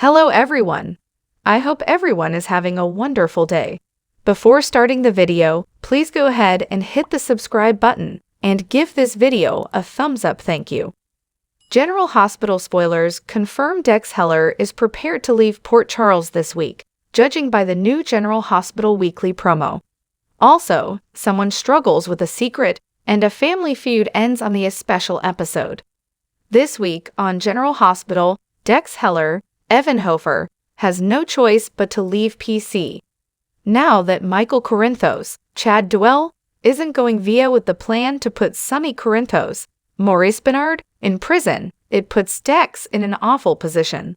Hello everyone! I hope everyone is having a wonderful day. Before starting the video, please go ahead and hit the subscribe button and give this video a thumbs up thank you. General Hospital spoilers confirm Dex Heller is prepared to leave Port Charles this week, judging by the new General Hospital weekly promo. Also, someone struggles with a secret and a family feud ends on the special episode. This week on General Hospital, Dex Heller, Evan Hofer, has no choice but to leave PC. Now that Michael Corinthos, Chad Duell, isn't going via with the plan to put Sonny Corinthos, Maurice Bernard, in prison, it puts Dex in an awful position.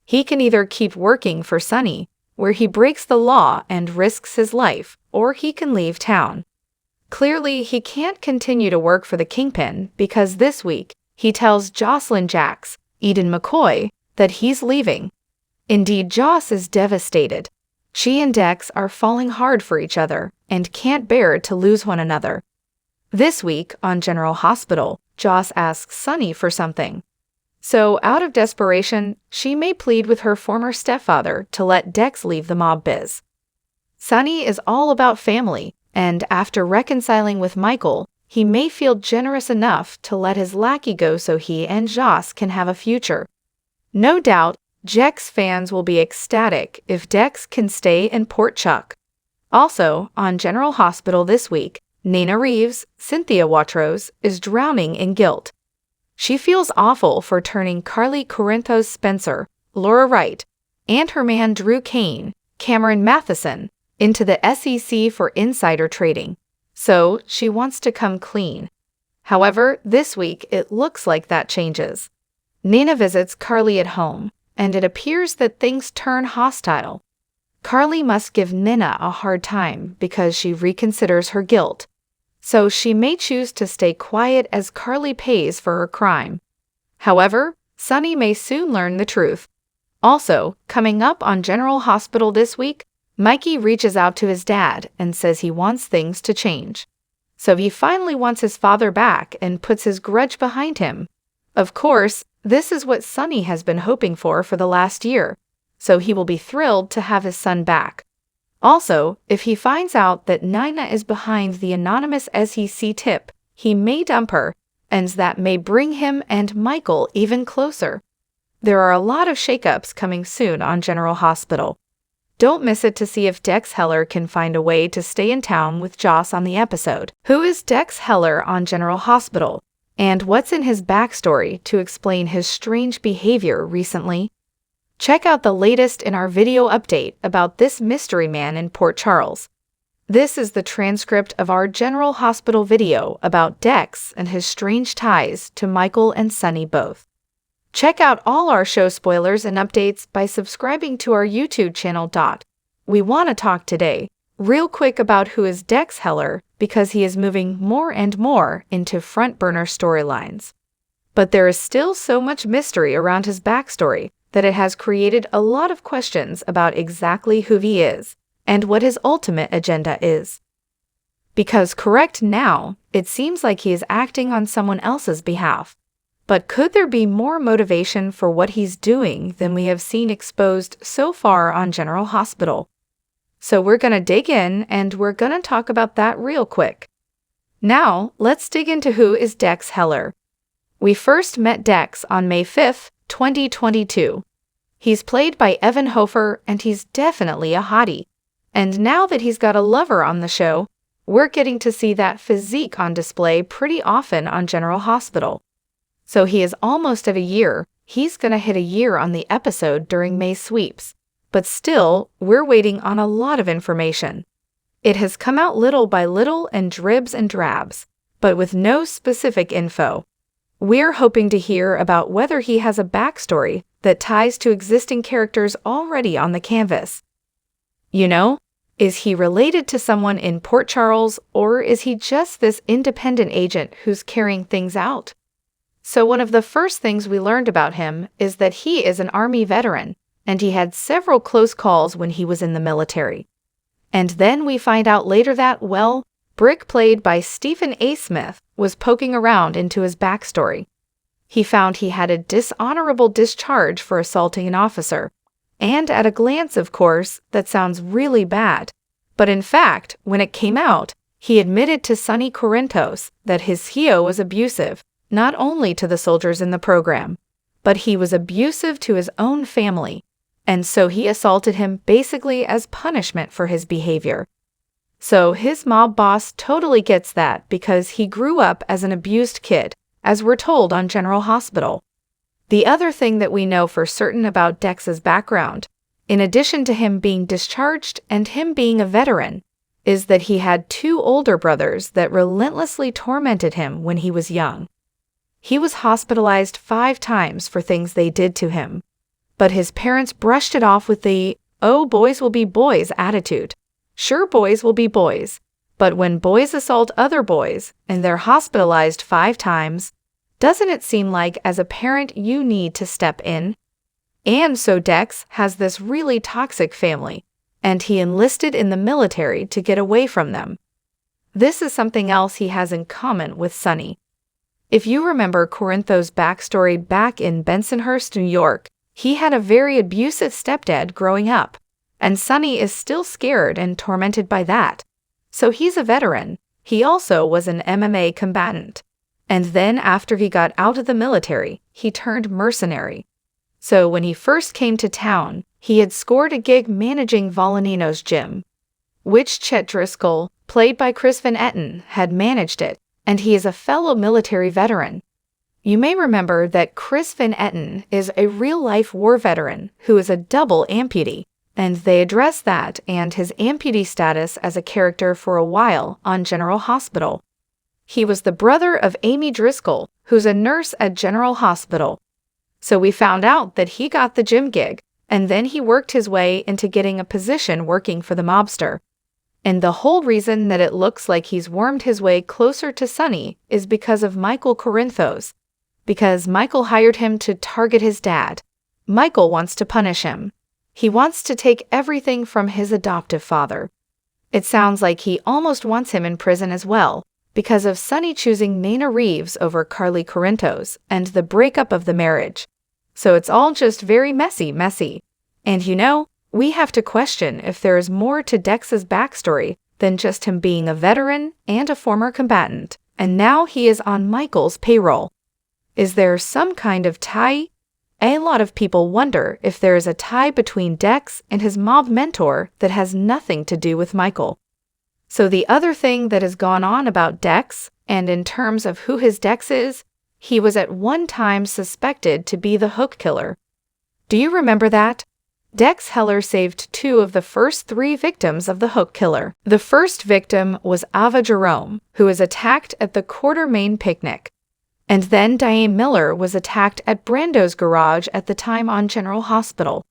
He can either keep working for Sonny, where he breaks the law and risks his life, or he can leave town. Clearly, he can't continue to work for the Kingpin because this week, he tells Jocelyn Jax, Eden McCoy, that he's leaving. Indeed, Joss is devastated. She and Dex are falling hard for each other and can't bear to lose one another. This week on General Hospital, Joss asks Sonny for something. So, out of desperation, she may plead with her former stepfather to let Dex leave the mob biz. Sonny is all about family, and after reconciling with Michael, he may feel generous enough to let his lackey go so he and Joss can have a future. No doubt, Dex fans will be ecstatic if Dex can stay in Port Chuck. Also, on General Hospital this week, Nina Reeves, Cynthia Watros, is drowning in guilt. She feels awful for turning Carly Corinthos Spencer, Laura Wright, and her man Drew Kane, Cameron Matheson, into the SEC for insider trading. So, she wants to come clean. However, this week it looks like that changes. Nina visits Carly at home, and it appears that things turn hostile. Carly must give Nina a hard time because she reconsiders her guilt. So she may choose to stay quiet as Carly pays for her crime. However, Sonny may soon learn the truth. Also, coming up on General Hospital this week, Mikey reaches out to his dad and says he wants things to change. So he finally wants his father back and puts his grudge behind him. Of course, this is what Sonny has been hoping for the last year, so he will be thrilled to have his son back. Also, if he finds out that Nina is behind the anonymous SEC tip, he may dump her, and that may bring him and Michael even closer. There are a lot of shakeups coming soon on General Hospital. Don't miss it to see if Dex Heller can find a way to stay in town with Joss on the episode. Who is Dex Heller on General Hospital? And what's in his backstory to explain his strange behavior recently? Check out the latest in our video update about this mystery man in Port Charles. This is the transcript of our General Hospital video about Dex and his strange ties to Michael and Sonny both. Check out all our show spoilers and updates by subscribing to our YouTube channel. We want to talk today, real quick, about who is Dex Heller because he is moving more and more into front burner storylines. But there is still so much mystery around his backstory that it has created a lot of questions about exactly who he is and what his ultimate agenda is. Because correct now, it seems like he is acting on someone else's behalf. But could there be more motivation for what he's doing than we have seen exposed so far on General Hospital? So we're going to dig in and we're going to talk about that real quick. Now, let's dig into who is Dex Heller. We first met Dex on May 5th, 2022. He's played by Evan Hofer and he's definitely a hottie. And now that he's got a lover on the show, we're getting to see that physique on display pretty often on General Hospital. So he is almost at a year. He's going to hit a year on the episode during May sweeps. But still, we're waiting on a lot of information. It has come out little by little and dribs and drabs, but with no specific info. We're hoping to hear about whether he has a backstory that ties to existing characters already on the canvas. You know, is he related to someone in Port Charles, or is he just this independent agent who's carrying things out? So one of the first things we learned about him is that he is an Army veteran, and he had several close calls when he was in the military. And then we find out later that, well, Brick, played by Stephen A. Smith, was poking around into his backstory. He found he had a dishonorable discharge for assaulting an officer, And at a glance, of course, that sounds really bad. But in fact, when it came out, he admitted to Sonny Corinthos that his CEO was abusive, not only to the soldiers in the program, but he was abusive to his own family. And so he assaulted him basically as punishment for his behavior. So his mob boss totally gets that because he grew up as an abused kid, as we're told on General Hospital. The other thing that we know for certain about Dex's background, in addition to him being discharged and him being a veteran, is that he had 2 older brothers that relentlessly tormented him when he was young. He was hospitalized 5 times for things they did to him. But his parents brushed it off with the, "Oh, boys will be boys" attitude. Sure, boys will be boys, but when boys assault other boys and they're hospitalized 5 times, doesn't it seem like as a parent you need to step in? And so Dex has this really toxic family, and he enlisted in the military to get away from them. This is something else he has in common with Sonny. If you remember Corinthos' backstory back in Bensonhurst, New York, he had a very abusive stepdad growing up, and Sonny is still scared and tormented by that. So he's a veteran. He also was an MMA combatant. And then after he got out of the military, he turned mercenary. So when he first came to town, he had scored a gig managing Volanino's gym, which Chet Driscoll, played by Chris Van Etten, had managed it, and he is a fellow military veteran. You may remember that Chris Van Etten is a real-life war veteran who is a double amputee, and they address that and his amputee status as a character for a while on General Hospital. He was the brother of Amy Driscoll, who's a nurse at General Hospital. So we found out that he got the gym gig, and then he worked his way into getting a position working for the mobster. And the whole reason that it looks like he's wormed his way closer to Sonny is because of Michael Corinthos, because Michael hired him to target his dad. Michael wants to punish him. He wants to take everything from his adoptive father. It sounds like he almost wants him in prison as well, because of Sonny choosing Nana Reeves over Carly Corinthos and the breakup of the marriage. So it's all just very messy. And you know, we have to question if there is more to Dex's backstory than just him being a veteran and a former combatant, and now he is on Michael's payroll. Is there some kind of tie? A lot of people wonder if there is a tie between Dex and his mob mentor that has nothing to do with Michael. So the other thing that has gone on about Dex, and in terms of who his Dex is, he was at one time suspected to be the hook killer. Do you remember that? Dex Heller saved 2 of the first 3 victims of the hook killer. The first victim was Ava Jerome, who was attacked at the Quartermain picnic. And then Diane Miller was attacked at Brando's garage at the time on General Hospital.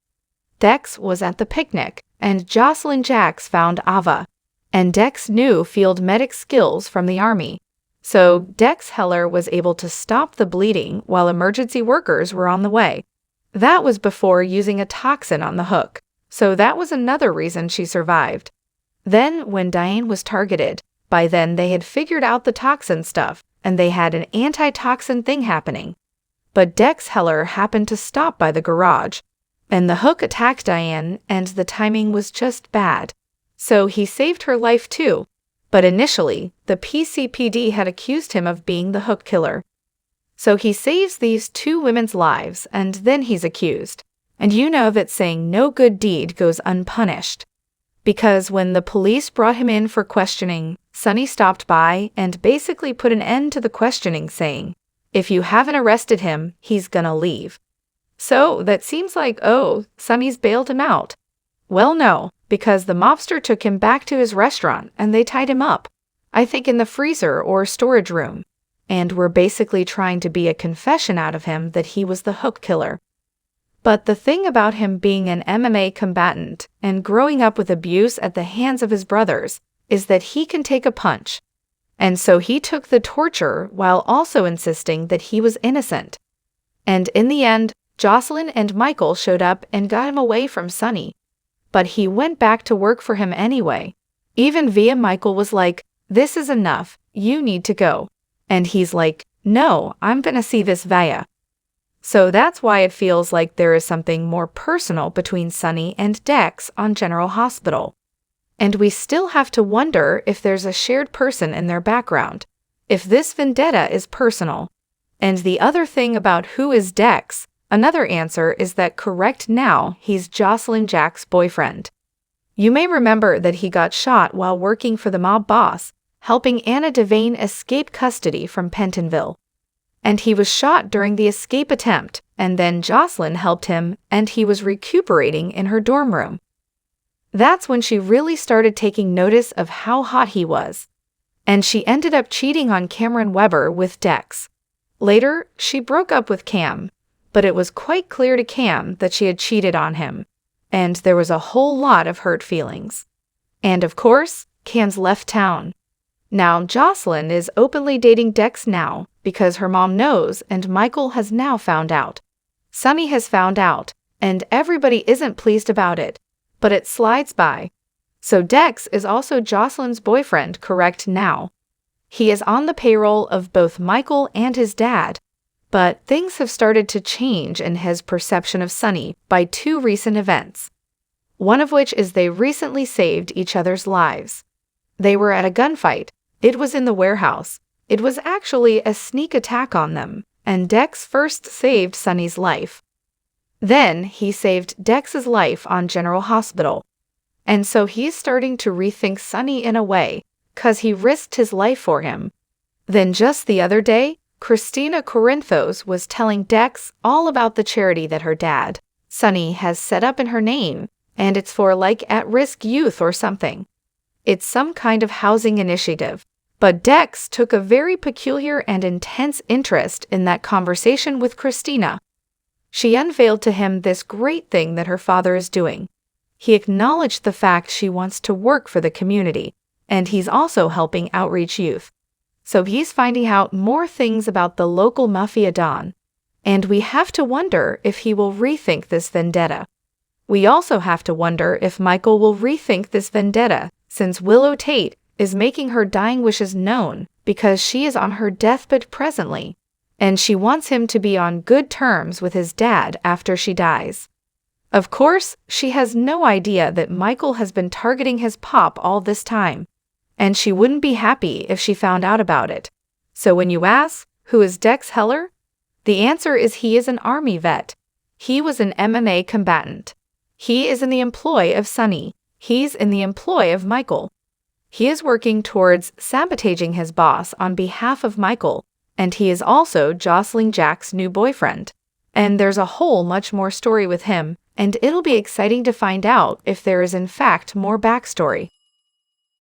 Dex was at the picnic, and Jocelyn Jacks found Ava. And Dex knew field medic skills from the Army. So Dex Heller was able to stop the bleeding while emergency workers were on the way. That was before using a toxin on the hook, so that was another reason she survived. Then when Diane was targeted, by then they had figured out the toxin stuff, and they had an anti-toxin thing happening. But Dex Heller happened to stop by the garage, and the hook attacked Diane, and the timing was just bad. So he saved her life too, but initially, the PCPD had accused him of being the hook killer. So he saves these 2 women's lives, and then he's accused. And you know that saying no good deed goes unpunished. Because when the police brought him in for questioning, Sonny stopped by and basically put an end to the questioning, saying, "If you haven't arrested him, he's gonna leave." So that seems like, oh, Sonny's bailed him out. Well, no, because the mobster took him back to his restaurant and they tied him up, I think in the freezer or storage room, and were basically trying to be a confession out of him that he was the hook killer. But the thing about him being an MMA combatant and growing up with abuse at the hands of his brothers is that he can take a punch. And so he took the torture while also insisting that he was innocent. And in the end, Jocelyn and Michael showed up and got him away from Sonny. But he went back to work for him anyway. Even via Michael was like, "This is enough, you need to go." And he's like, "No, I'm gonna see this via." So that's why it feels like there is something more personal between Sunny and Dex on General Hospital. And we still have to wonder if there's a shared person in their background, if this vendetta is personal. And the other thing about who is Dex, another answer is that correct now he's Jocelyn Jack's boyfriend. You may remember that he got shot while working for the mob boss, helping Anna Devane escape custody from Pentonville. And he was shot during the escape attempt, and then Jocelyn helped him, and he was recuperating in her dorm room. That's when she really started taking notice of how hot he was. And she ended up cheating on Cameron Weber with Dex. Later, she broke up with Cam, but it was quite clear to Cam that she had cheated on him, and there was a whole lot of hurt feelings. And of course, Cam's left town. Now Jocelyn is openly dating Dex now because her mom knows and Michael has now found out. Sunny has found out, and everybody isn't pleased about it, but it slides by. So Dex is also Jocelyn's boyfriend correct now. He is on the payroll of both Michael and his dad, but things have started to change in his perception of Sunny by two recent events. One of which is they recently saved each other's lives. They were at a gunfight. It was in the warehouse. It was actually a sneak attack on them, and Dex first saved Sunny's life. Then he saved Dex's life on General Hospital. And so he's starting to rethink Sunny in a way, 'cause he risked his life for him. Then just the other day, Christina Corinthos was telling Dex all about the charity that her dad, Sunny, has set up in her name, and it's for like at-risk youth or something. It's some kind of housing initiative. But Dex took a very peculiar and intense interest in that conversation with Christina. She unveiled to him this great thing that her father is doing. He acknowledged the fact she wants to work for the community, and he's also helping outreach youth. So he's finding out more things about the local mafia don. And we have to wonder if he will rethink this vendetta. We also have to wonder if Michael will rethink this vendetta, since Willow Tate is making her dying wishes known because she is on her deathbed presently, and she wants him to be on good terms with his dad after she dies. Of course, she has no idea that Michael has been targeting his pop all this time, and she wouldn't be happy if she found out about it. So when you ask, who is Dex Heller? The answer is he is an army vet. He was an MMA combatant. He is in the employ of Sunny. He's in the employ of Michael. He is working towards sabotaging his boss on behalf of Michael, and he is also Jocelyn Jack's new boyfriend. And there's a whole much more story with him, and it'll be exciting to find out if there is in fact more backstory.